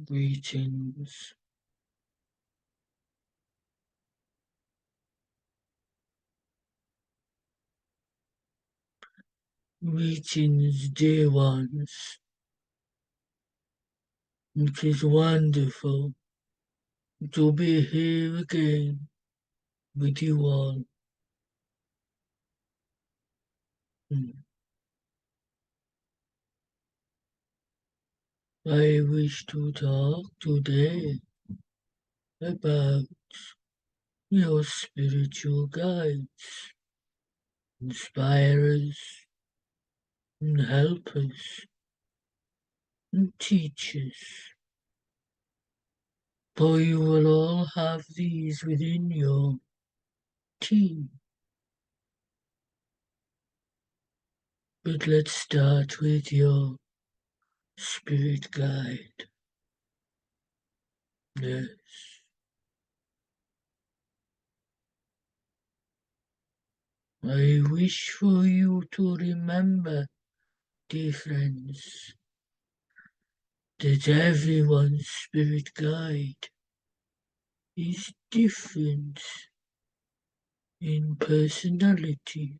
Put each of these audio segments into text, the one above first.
Greetings. Greetings, dear ones. It is wonderful to be here again with you all. I wish to talk today about your spiritual guides, inspirers, and helpers, and teachers. For you will all have these within your team. But let's start with your spirit guide. Yes. I wish for you to remember, dear friends, that everyone's spirit guide is different in personality,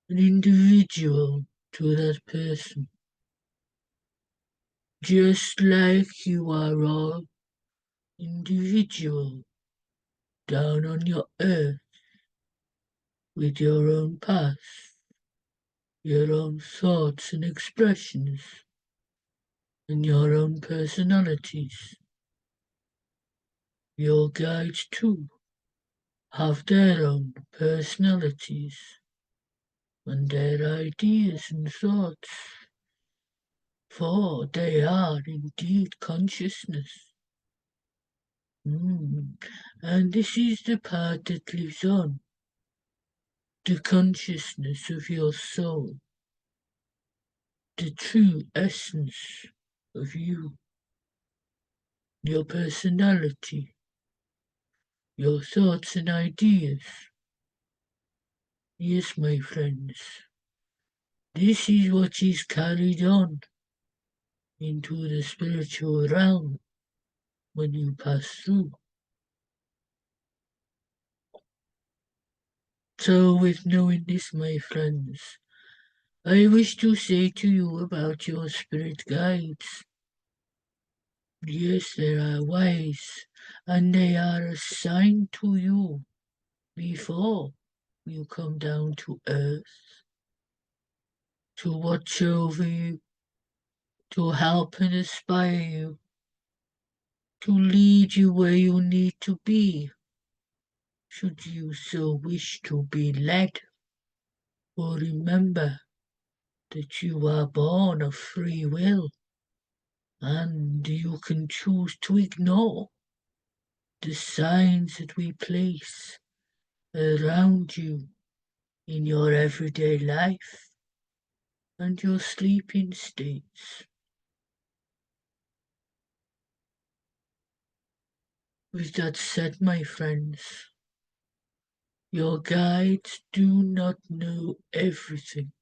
an individual to that person, just like you are all individual down on your earth with your own path, your own thoughts and expressions, and your own personalities. Your guides too have their own personalities and their ideas and thoughts, for they are indeed consciousness. And this is the part that lives on, the consciousness of your soul, the true essence of you, your personality, your thoughts and ideas. Yes, my friends, this is what is carried on into the spiritual realm when you pass through. So with knowing this, my friends, I wish to say to you about your spirit guides. Yes, they are wise, and they are assigned to you before you come down to earth to watch over you, to help and inspire you, to lead you where you need to be, should you so wish to be led. For remember that you are born of free will, and you can choose to ignore the signs that we place around you in your everyday life and your sleeping states. With that said, my friends, your guides do not know everything.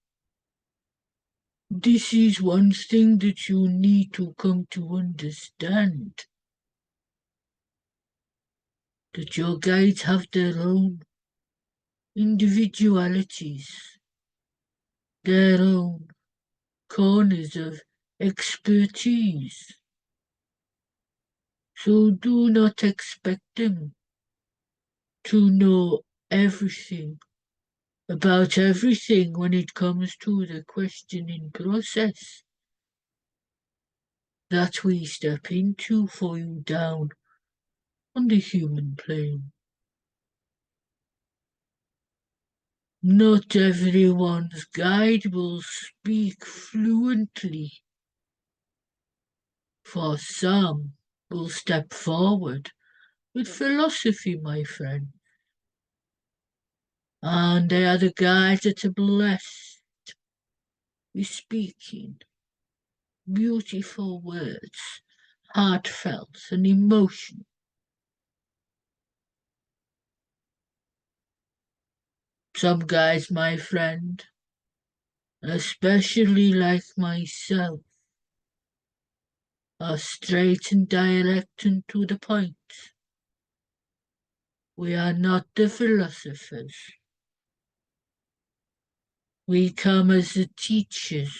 This is one thing that you need to come to understand, that your guides have their own individualities, their own corners of expertise. So do not expect them to know everything about everything when it comes to the questioning process that we step into for you down on the human plane. Not everyone's guide will speak fluently. For some will step forward with philosophy, my friend. And they are the guides that are blessed with speaking beautiful words, heartfelt and emotional. Some guides, my friend, especially like myself, are straight and direct and to the point. We are not the philosophers. We come as the teachers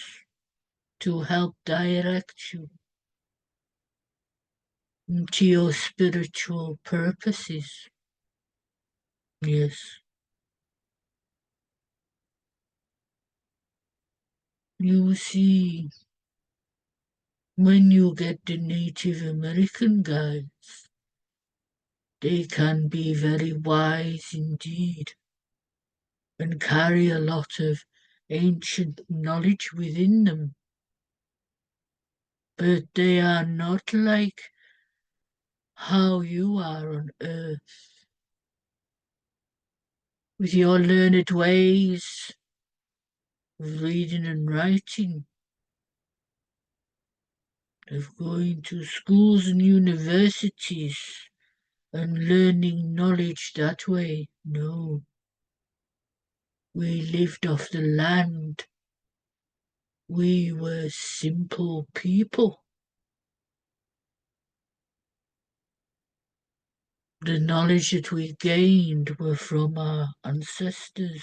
to help direct you to your spiritual purposes. Yes. You see, when you get the Native American guides, they can be very wise indeed and carry a lot of ancient knowledge within them. But they are not like how you are on earth, with your learned ways of reading and writing, of going to schools and universities and learning knowledge that way. No, we lived off the land. We were simple people. The knowledge that we gained were from our ancestors,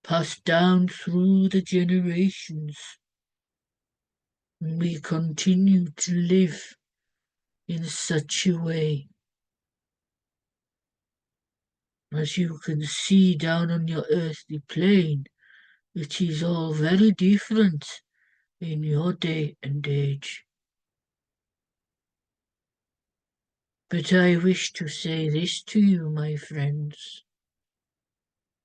passed down through the generations. And we continue to live in such a way. As you can see down on your earthly plane, it is all very different in your day and age. But I wish to say this to you, my friends.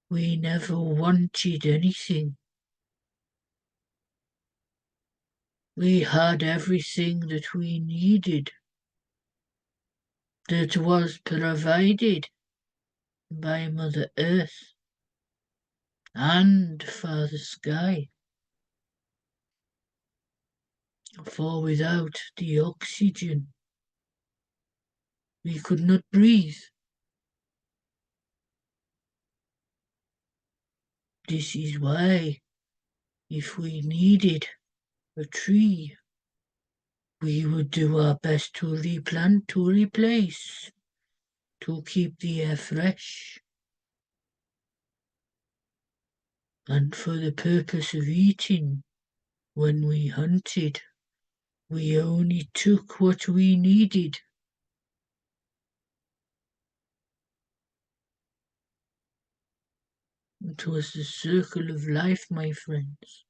We never wanted anything. We had everything that we needed, that was provided by Mother Earth and Father Sky. For without the oxygen, we could not breathe. This is why, if we needed a tree, we would do our best to replant, to replace, to keep the air fresh. And for the purpose of eating, when we hunted, we only took what we needed. It was the circle of life, my friends.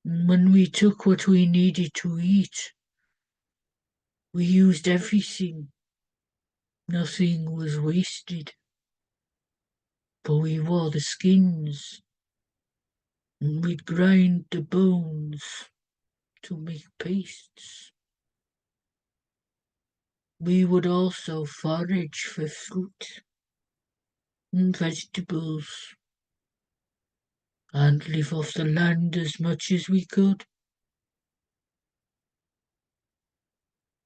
And when we took what we needed to eat, we used everything. Nothing was wasted. But we wore the skins, and we'd grind the bones to make pastes. We would also forage for fruit and vegetables, and live off the land as much as we could.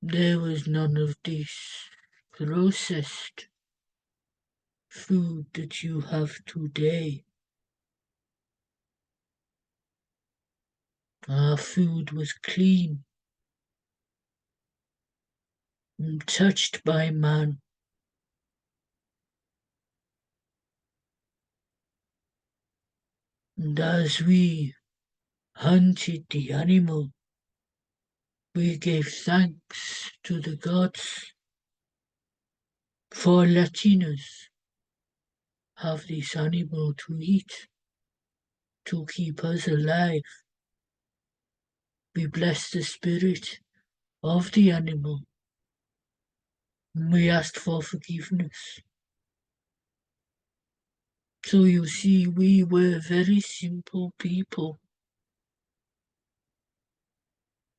There was none of this processed food that you have today. Our food was clean, untouched by man. And as we hunted the animal, we gave thanks to the gods for letting us have this animal to eat, to keep us alive. We bless the spirit of the animal, and we asked for forgiveness. So you see, we were very simple people,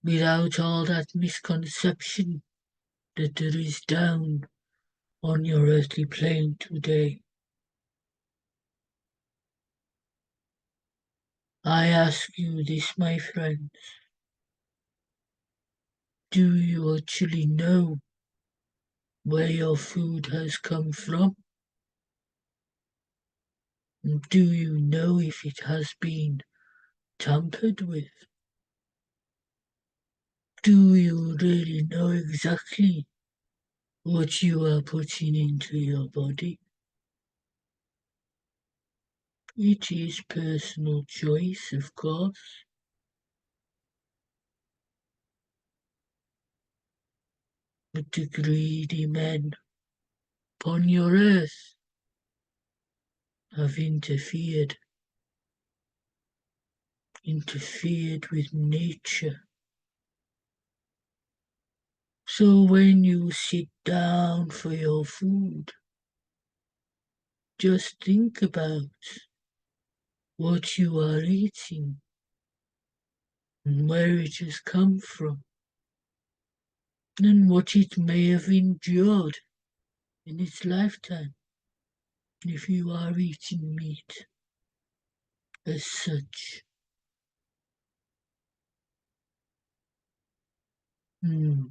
without all that misconception that there is down on your earthly plane today. I ask you this, my friends. Do you actually know where your food has come from? And do you know if it has been tampered with? Do you really know exactly what you are putting into your body? It is personal choice, of course. But the greedy men upon your earth have interfered with nature. So when you sit down for your food, just think about what you are eating and where it has come from and what it may have endured in its lifetime if you are eating meat as such. Hmm.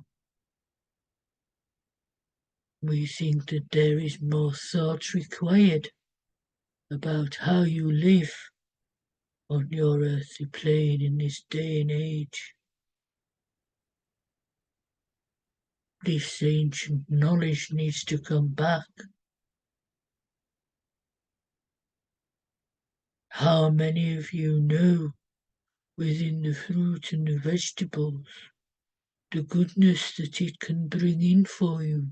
We think that there is more thought required about how you live on your earthly plane in this day and age. This ancient knowledge needs to come back. How many of you know within the fruit and the vegetables the goodness that it can bring in for you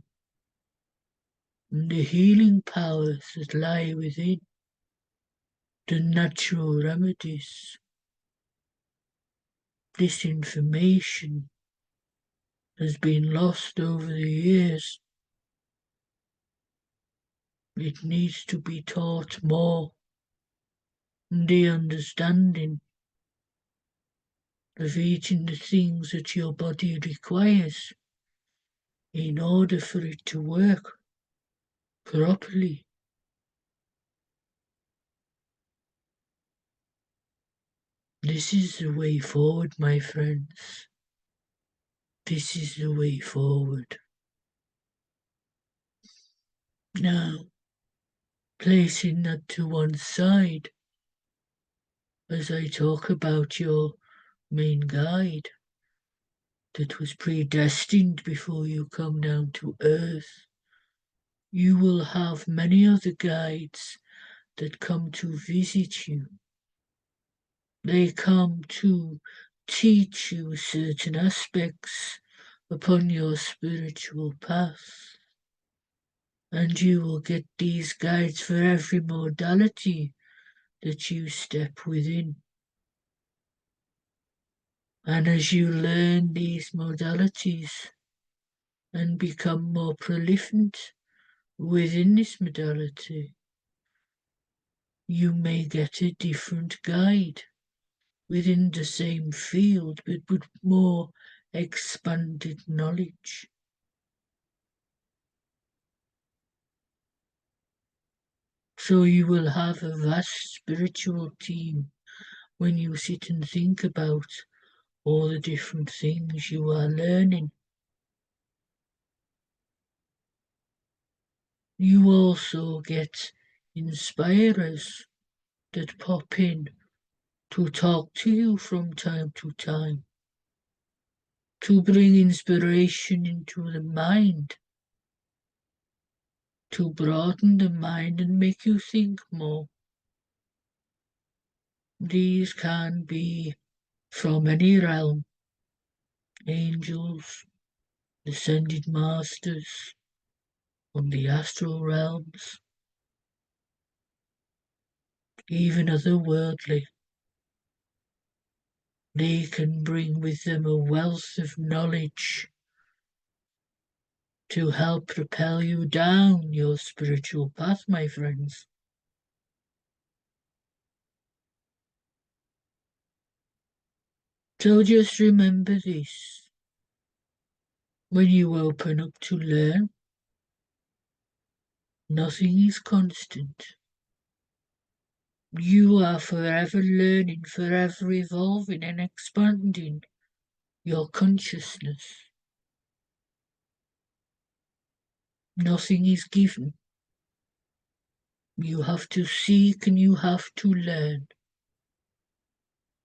and the healing powers that lie within, the natural remedies? This information has been lost over the years. It needs to be taught more. The understanding of eating the things that your body requires in order for it to work properly. This is the way forward, my friends. This is the way forward. Now, placing that to one side as I talk about your main guide that was predestined before you come down to earth, you will have many other guides that come to visit you. They come to teach you certain aspects upon your spiritual path. And you will get these guides for every modality that you step within. And as you learn these modalities and become more prolific within this modality, you may get a different guide within the same field but with more expanded knowledge. So you will have a vast spiritual team when you sit and think about all the different things you are learning. You also get inspirers that pop in to talk to you from time to time, to bring inspiration into the mind, to broaden the mind and make you think more. These can be from any realm: angels, ascended masters, from the astral realms, even otherworldly. They can bring with them a wealth of knowledge to help propel you down your spiritual path, my friends. So just remember this. When you open up to learn, nothing is constant. You are forever learning, forever evolving and expanding your consciousness. Nothing is given. You have to seek and you have to learn.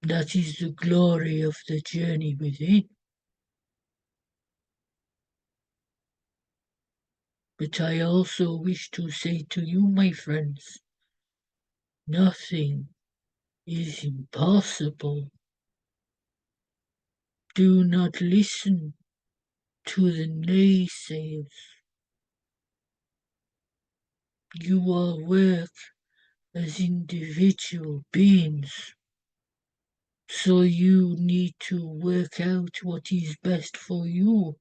That is the glory of the journey within. But I also wish to say to you, my friends, nothing is impossible. Do not listen to the naysayers. You all work as individual beings, so you need to work out what is best for you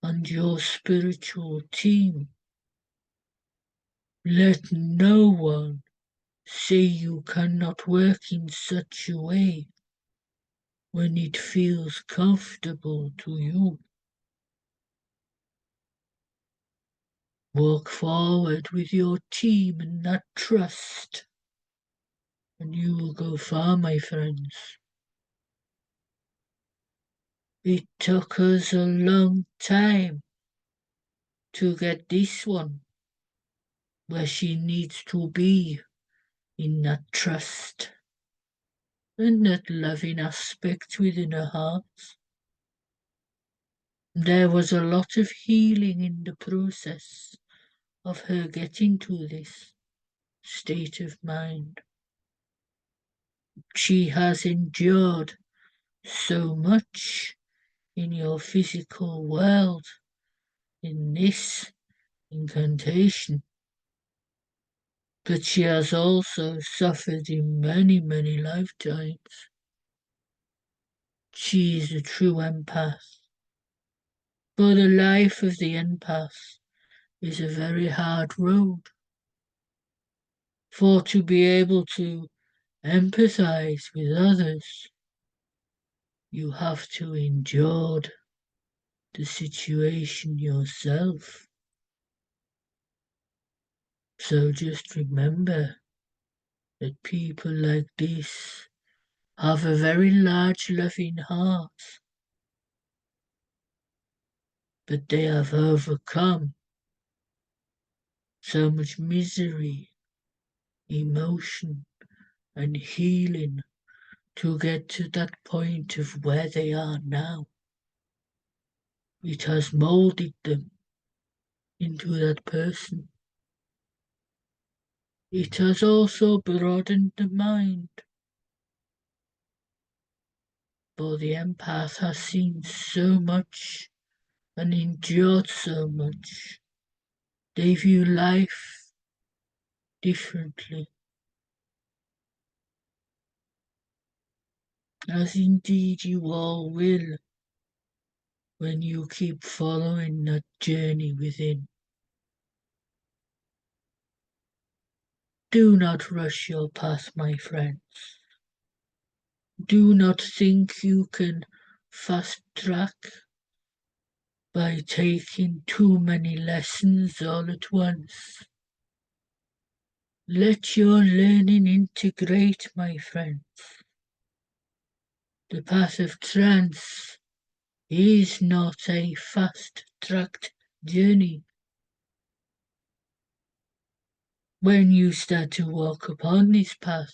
and your spiritual team. Let no one say you cannot work in such a way when it feels comfortable to you. Walk forward with your team and that trust, and you will go far, my friends. It took us a long time to get this one where she needs to be in that trust and that loving aspect within her heart. There was a lot of healing in the process of her getting to this state of mind. She has endured so much in your physical world in this incantation, but she has also suffered in many, many lifetimes. She is a true empath. For the life of the empath is a very hard road. For to be able to empathize with others, you have to endure the situation yourself. So just remember that people like this have a very large loving heart, but they have overcome so much misery, emotion, and healing to get to that point of where they are now. It has molded them into that person. It has also broadened the mind, for the empath has seen so much and endured so much. They view life differently, as indeed you all will when you keep following that journey within. Do not rush your path, my friends. Do not think you can fast track by taking too many lessons all at once. Let your learning integrate, my friends. The path of trance is not a fast-tracked journey. When you start to walk upon this path,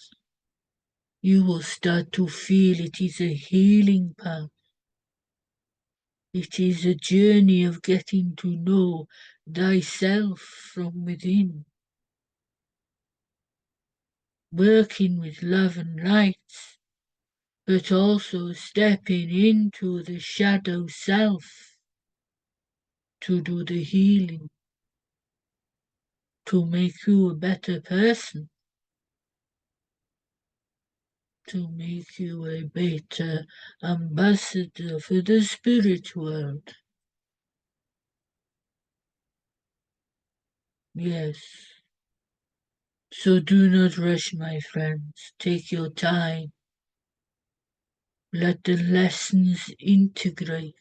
you will start to feel it is a healing path. It is a journey of getting to know thyself from within, working with love and light, but also stepping into the shadow self to do the healing, to make you a better person, to make you a better ambassador for the spirit world. Yes. So do not rush, my friends. Take your time. Let the lessons integrate.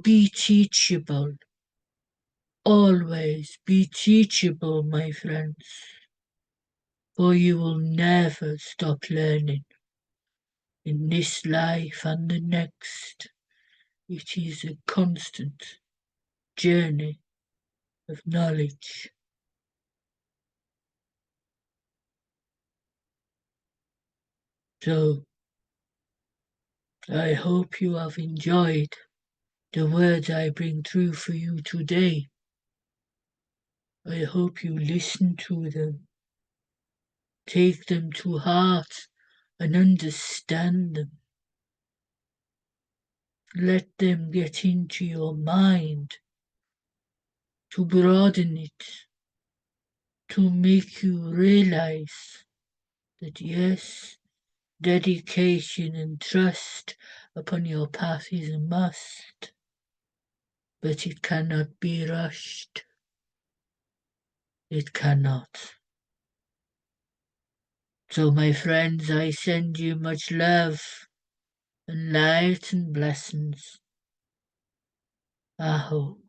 Be teachable. Always be teachable, my friends, for you will never stop learning. In this life and the next, it is a constant journey of knowledge. So, I hope you have enjoyed the words I bring through for you today. I hope you listen to them, take them to heart, and understand them. Let them get into your mind to broaden it, to make you realize that yes, dedication and trust upon your path is a must, but it cannot be rushed. It cannot. So, my friends, I send you much love and light and blessings. Aho.